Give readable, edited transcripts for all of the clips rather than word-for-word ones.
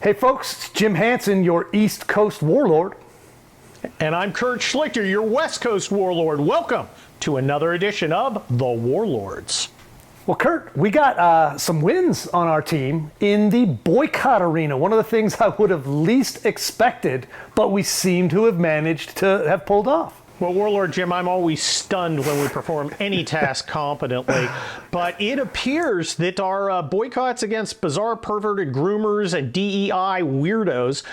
Hey folks, it's Jim Hansen, your East Coast Warlord. And I'm Kurt Schlichter, your West Coast Warlord. Welcome to another edition of The Warlords. Well, Kurt, we got some wins on our team in the Boycott arena. One of the things I would have least expected, but we seem to have managed to have pulled off. Well, Warlord Jim, I'm always stunned when we perform any task competently, but it appears that our boycotts against bizarre perverted groomers and DEI weirdos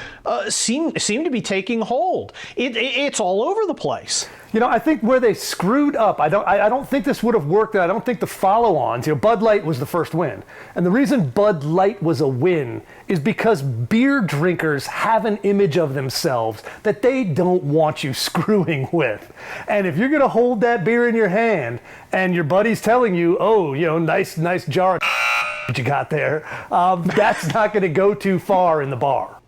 seem to be taking hold. It's all over the place. You know, I think where they screwed up, I don't think this would have worked. I don't think the follow-ons, Bud Light was the first win. And the reason Bud Light was a win is because beer drinkers have an image of themselves that they don't want you screwing with. And if you're going to hold that beer in your hand and your buddy's telling you, oh, nice jar of that you got there, that's not going to go too far in the bar.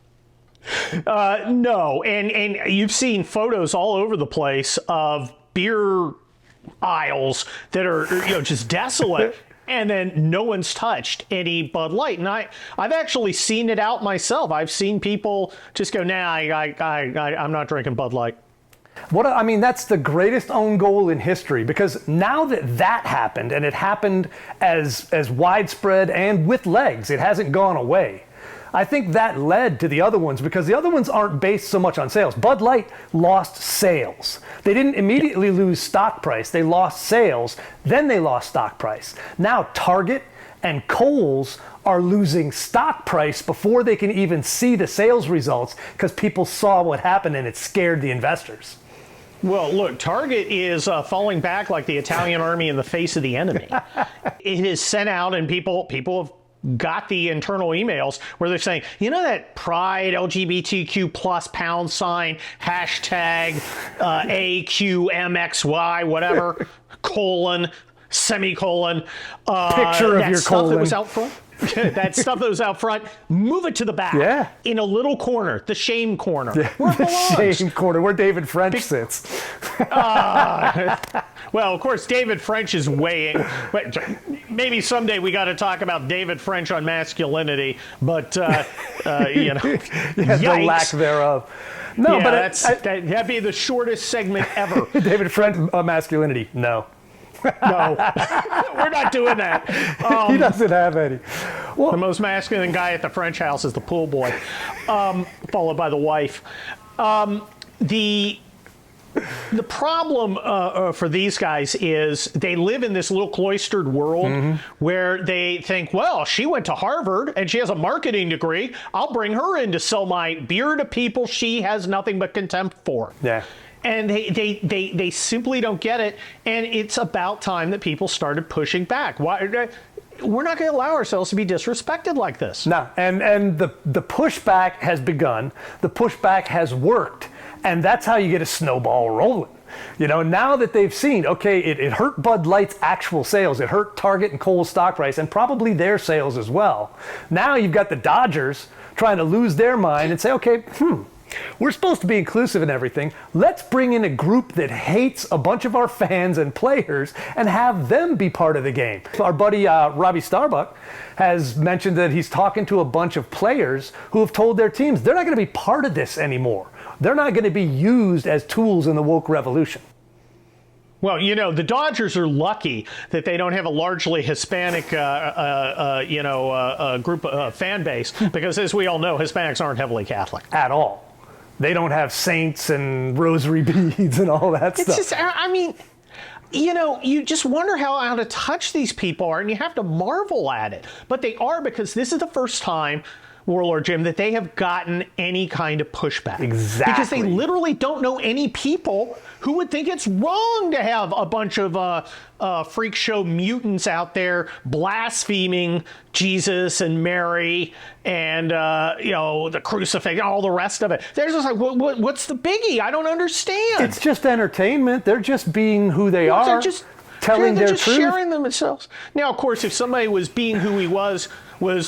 No, and you've seen photos all over the place of beer aisles that are just desolate, and then no one's touched any Bud Light. And I've actually seen it out myself. I've seen people just go, nah, I'm not drinking Bud Light. That's the greatest own goal in history, because now that happened, and it happened as widespread and with legs, it hasn't gone away. I think that led to the other ones, because the other ones aren't based so much on sales. Bud Light lost sales. They didn't immediately lose stock price. They lost sales, then they lost stock price. Now Target and Kohl's are losing stock price before they can even see the sales results, because people saw what happened and it scared the investors. Well, look, Target is falling back like the Italian army in the face of the enemy. It is sent out, and people have got the internal emails where they're saying, that pride, LGBTQ plus #, hashtag AQMXY, whatever, colon, semicolon. Picture of your colon. That was out front. That stuff that was out front, move it to the back. Yeah. In a little corner, the shame corner. Yeah, the shame corner, where David French sits. Well, of course, David French is weighing. Maybe someday we got to talk about David French on masculinity, but the lack thereof. No, yeah, but that'd be the shortest segment ever. David French masculinity. No. No, we're not doing that. He doesn't have any. Well, the most masculine guy at the French house is the pool boy, followed by the wife. The problem for these guys is they live in this little cloistered world where they think, well, she went to Harvard and she has a marketing degree. I'll bring her in to sell my beer to people she has nothing but contempt for. Yeah. And they simply don't get it. And it's about time that people started pushing back. Why? We're not going to allow ourselves to be disrespected like this. No, and the pushback has begun. The pushback has worked. And that's how you get a snowball rolling. Now that they've seen, okay, it hurt Bud Light's actual sales. It hurt Target and Kohl's stock price, and probably their sales as well. Now you've got the Dodgers trying to lose their mind and say, okay, we're supposed to be inclusive in everything. Let's bring in a group that hates a bunch of our fans and players and have them be part of the game. Our buddy Robbie Starbuck has mentioned that he's talking to a bunch of players who have told their teams they're not going to be part of this anymore. They're not going to be used as tools in the woke revolution. Well, the Dodgers are lucky that they don't have a largely Hispanic, group fan base, because as we all know, Hispanics aren't heavily Catholic at all. They don't have saints and rosary beads and all that stuff. It's just, you just wonder how out of touch these people are, and you have to marvel at it. But they are, because this is the first time, Warlord Jim, that they have gotten any kind of pushback. Exactly. Because they literally don't know any people who would think it's wrong to have a bunch of freak show mutants out there blaspheming Jesus and Mary and, the crucifix, all the rest of it. They're just like, what's the biggie? I don't understand. It's just entertainment. They're just being who they are. They're just telling they're their just truth. sharing themselves. Now, of course, if somebody was being who he was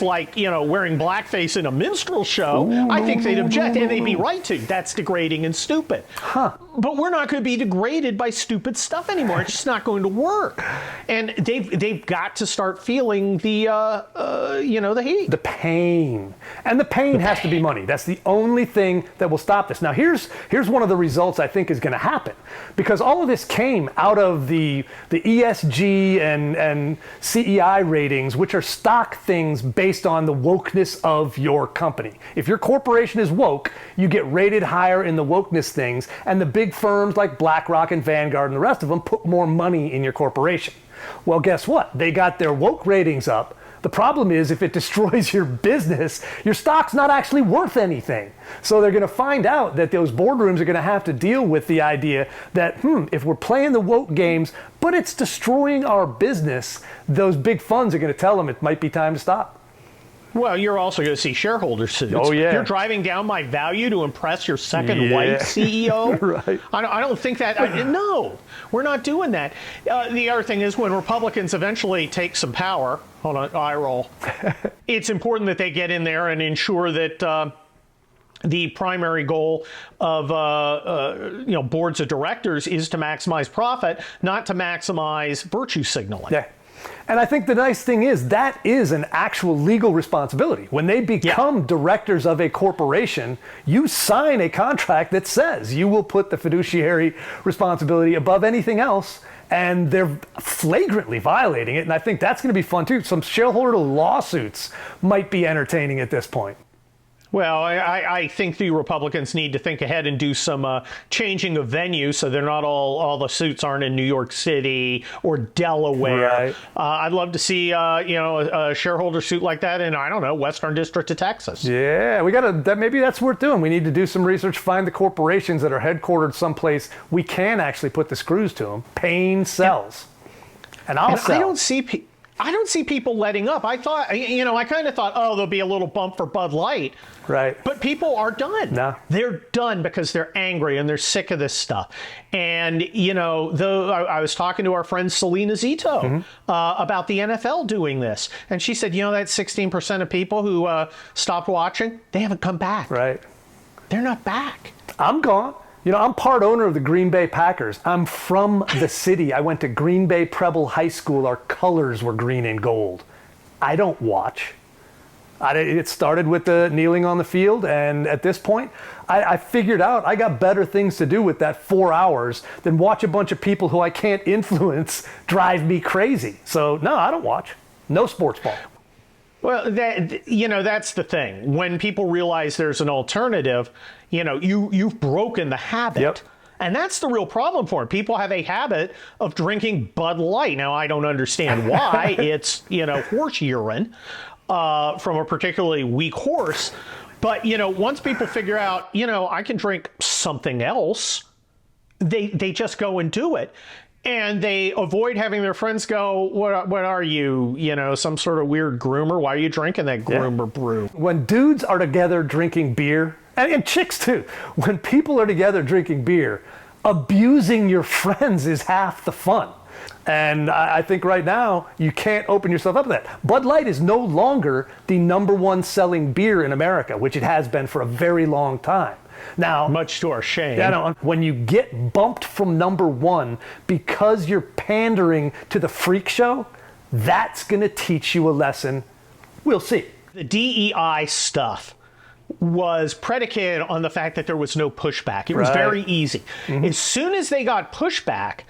like, wearing blackface in a minstrel show, I think they'd object, and they'd be right to. That's degrading and stupid. Huh. But we're not going to be degraded by stupid stuff anymore. It's just not going to work. And they've got to start feeling the the heat, the pain, and the pain has to be money. That's the only thing that will stop this. Now, here's one of the results I think is going to happen, because all of this came out of the ESG and CEI ratings, which are stock things based on the wokeness of your company. If your corporation is woke, you get rated higher in the wokeness things, and the big firms like BlackRock and Vanguard and the rest of them put more money in your corporation. Well, guess what? They got their woke ratings up. The problem is, if it destroys your business, your stock's not actually worth anything. So they're going to find out that those boardrooms are going to have to deal with the idea that, if we're playing the woke games, but it's destroying our business, those big funds are going to tell them it might be time to stop. Well, you're also going to see shareholder suits. Oh, yeah. You're driving down my value to impress your second white CEO? Right. I don't think that. No, we're not doing that. The other thing is, when Republicans eventually take some power, hold on, eye roll, it's important that they get in there and ensure that the primary goal of boards of directors is to maximize profit, not to maximize virtue signaling. Yeah. And I think the nice thing is that is an actual legal responsibility. When they become directors of a corporation, you sign a contract that says you will put the fiduciary responsibility above anything else, and they're flagrantly violating it. And I think that's going to be fun too. Some shareholder lawsuits might be entertaining at this point. Well, I think the Republicans need to think ahead and do some changing of venue, so they're not all the suits aren't in New York City or Delaware. Right. I'd love to see a shareholder suit like that in, I don't know, Western District of Texas. Yeah, maybe that's worth doing. We need to do some research, find the corporations that are headquartered someplace we can actually put the screws to them. Pain sells, and I'll sell. I don't see people letting up. I kind of thought, oh, there'll be a little bump for Bud Light. Right. But people are done. No. They're done because they're angry and they're sick of this stuff. And, I was talking to our friend Selena Zito about the NFL doing this. And she said, that 16% of people who stopped watching, they haven't come back. Right. They're not back. I'm gone. I'm part owner of the Green Bay Packers. I'm from the city. I went to Green Bay Preble High School. Our colors were green and gold. I don't watch. It started with the kneeling on the field, and at this point, I figured out I got better things to do with that 4 hours than watch a bunch of people who I can't influence drive me crazy. So, no, I don't watch. No sports ball. Well, that's the thing. When people realize there's an alternative, you've broken the habit. Yep. And that's the real problem for it. People have a habit of drinking Bud Light. Now, I don't understand why. It's, horse urine from a particularly weak horse. But, once people figure out, I can drink something else, they just go and do it. And they avoid having their friends go, what are you, some sort of weird groomer? Why are you drinking that groomer brew? When dudes are together drinking beer, and chicks too, when people are together drinking beer, abusing your friends is half the fun. And I think right now, you can't open yourself up to that. Bud Light is no longer the #1 selling beer in America, which it has been for a very long time. Now, much to our shame. When you get bumped from #1 because you're pandering to the freak show, that's going to teach you a lesson. We'll see. The DEI stuff was predicated on the fact that there was no pushback. It was very easy. As soon as they got pushback,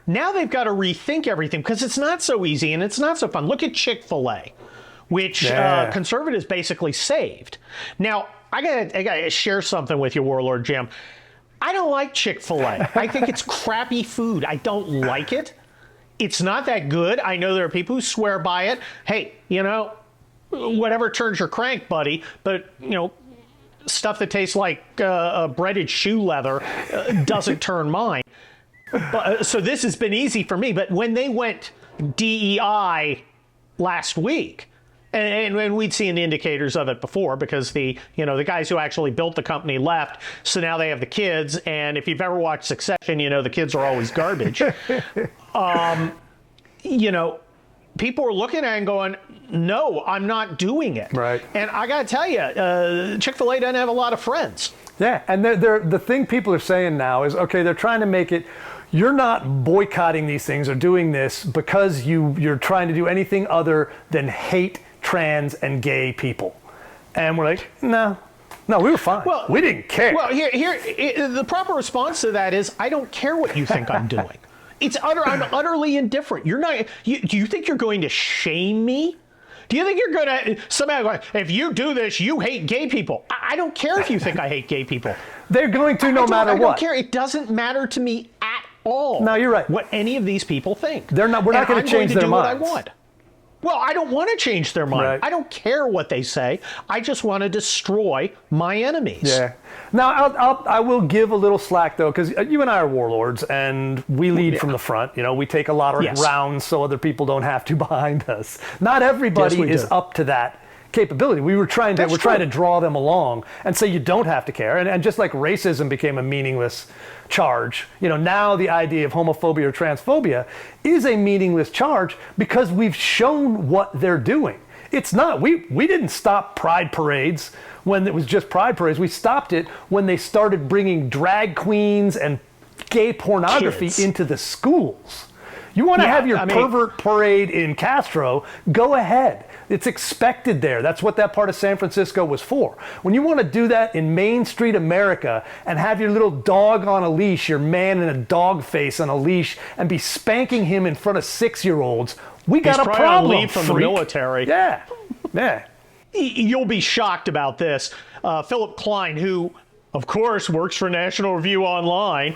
now they've got to rethink everything because it's not so easy and it's not so fun. Look at Chick-fil-A, which conservatives basically saved. Now, I gotta share something with you, Warlord Jim. I don't like Chick-fil-A. I think it's crappy food. I don't like it. It's not that good. I know there are people who swear by it. Hey, whatever turns your crank, buddy. But, stuff that tastes like breaded shoe leather doesn't turn mine. But, so this has been easy for me. But when they went DEI last week, and we'd seen the indicators of it before because the guys who actually built the company left. So now they have the kids. And if you've ever watched Succession, the kids are always garbage. People are looking at it and going, no, I'm not doing it. Right. And I got to tell you, Chick-fil-A doesn't have a lot of friends. Yeah, and the thing people are saying now is, okay, they're trying to make it, you're not boycotting these things or doing this because you're trying to do anything other than hate trans and gay people. And we're like, no, we were fine. Well, we didn't care. Well, the proper response to that is, I don't care what you think I'm doing. I'm utterly indifferent. You're not. Do you think you're going to shame me? Do you think you're going to somehow go, if you do this, you hate gay people? I don't care if you think I hate gay people. They're going to no matter what. I don't care. It doesn't matter to me at all. No, you're right. What any of these people think. We're not going to change their minds. I'm going to do what I want. Well, I don't want to change their mind. Right. I don't care what they say. I just want to destroy my enemies. Yeah. Now, I will give a little slack, though, because you and I are warlords, and we lead from the front. You know, we take a lot of rounds so other people don't have to behind us. Not everybody is up to that capability. We're trying to draw them along and say you don't have to care. And just like racism became a meaningless charge, you know, now the idea of homophobia or transphobia is a meaningless charge because we've shown what they're doing. It's not, we didn't stop pride parades when it was just pride parades. We stopped it when they started bringing drag queens and gay pornography into the schools. You want to have your pervert parade in Castro, go ahead. It's expected there. That's what that part of San Francisco was for. When you want to do that in Main Street America and have your little dog on a leash, your man in a dog face on a leash, and be spanking him in front of 6-year-olds, we got a problem. Leave from the military. Yeah. You'll be shocked about this. Philip Klein, who, of course, works for National Review Online,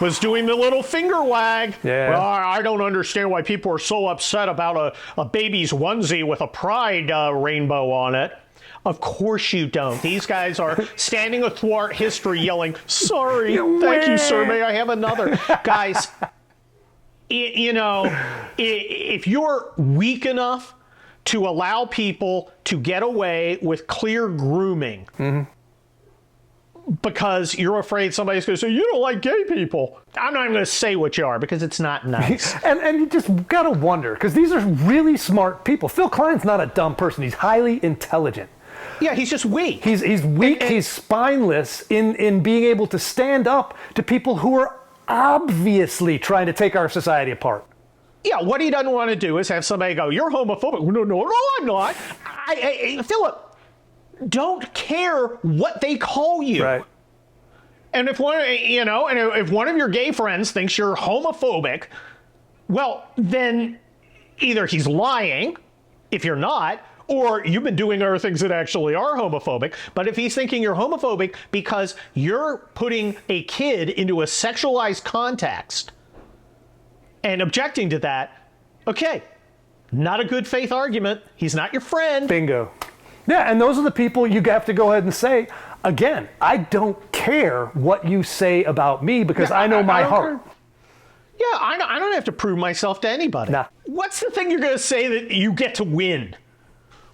was doing the little finger wag. Yeah. Well, I don't understand why people are so upset about a baby's onesie with a pride rainbow on it. Of course you don't. These guys are standing athwart history yelling, sorry, thank you, sir, may I have another? Guys, you know, if you're weak enough to allow people to get away with clear grooming, because you're afraid somebody's going to say, you don't like gay people. I'm not even going to say what you are because it's not nice. and you just got to wonder, because these are really smart people. Phil Klein's not a dumb person. He's highly intelligent. Yeah, he's just weak. He's weak. He's spineless in being able to stand up to people who are obviously trying to take our society apart. Yeah, what he doesn't want to do is have somebody go, you're homophobic. No, I'm not. Philip, don't care what they call you. Right. And if one of your gay friends thinks you're homophobic, well, then either he's lying, if you're not, or you've been doing other things that actually are homophobic. But if he's thinking you're homophobic because you're putting a kid into a sexualized context and objecting to that, okay, not a good faith argument. He's not your friend. Bingo. Yeah, and those are the people you have to go ahead and say, again, I don't care what you say about me because I know my heart. Yeah, I don't have to prove myself to anybody. Nah. What's the thing you're going to say that you get to win?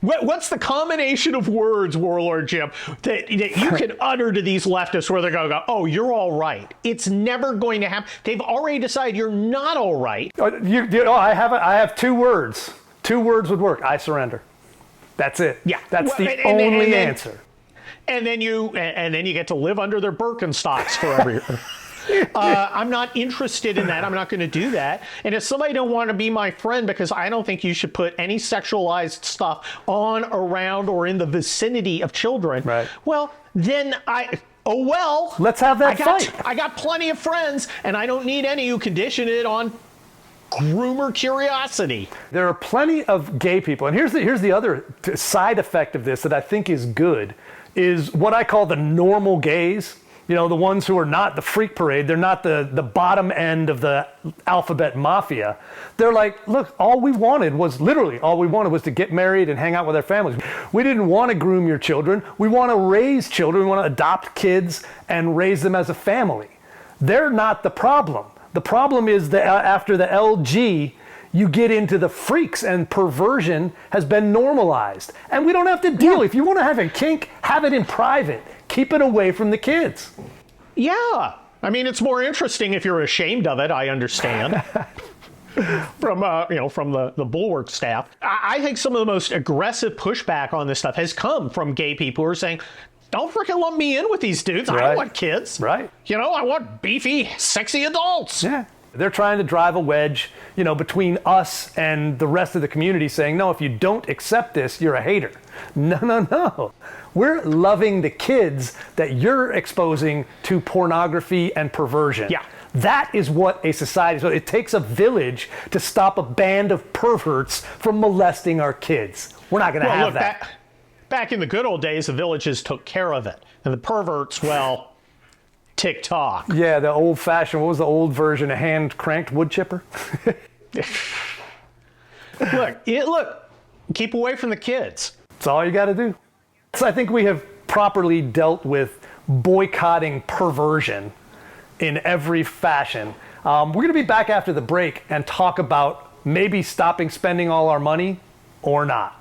What's the combination of words, Warlord Jim, that you can utter to these leftists where they're going to go, oh, you're all right? It's never going to happen. They've already decided you're not all right. I have 2 words. 2 words would work. I surrender. That's it. Yeah. That's the only answer. And then you get to live under their Birkenstocks forever. I'm not interested in that. I'm not going to do that. And if somebody don't want to be my friend because I don't think you should put any sexualized stuff on, around, or in the vicinity of children, right. Well, then let's have that fight. I got plenty of friends, and I don't need any who condition it on groomer curiosity. There are plenty of gay people, and here's the other side effect of this that I think is good, is what I call the normal gays. You know, the ones who are not the freak parade, they're not the bottom end of the alphabet mafia. They're like, look, all we wanted was to get married and hang out with our families. We didn't want to groom your children. We want to raise children. We want to adopt kids and raise them as a family. They're not the problem. The problem is that after the LG, you get into the freaks, and perversion has been normalized. And we don't have to deal. If you want to have a kink, have it in private. Keep it away from the kids. Yeah. I mean, it's more interesting if you're ashamed of it, I understand. From the Bulwark staff. I think some of the most aggressive pushback on this stuff has come from gay people who are saying, Don't freaking lump me in with these dudes. I Right. don't want kids. Right. You know, I want beefy, sexy adults. Yeah. They're trying to drive a wedge, between us and the rest of the community, saying, no, if you don't accept this, you're a hater. No, no, no. We're loving the kids that you're exposing to pornography and perversion. Yeah. That is what a society is. So it takes a village to stop a band of perverts from molesting our kids. We're not going to have that. Back in the good old days, the villages took care of it. And the perverts, well, TikTok. Yeah, the old-fashioned, what was the old version, a hand-cranked wood chipper? Look, keep away from the kids. That's all you got to do. So I think we have properly dealt with boycotting perversion in every fashion. We're going to be back after the break and talk about maybe stopping spending all our money or not.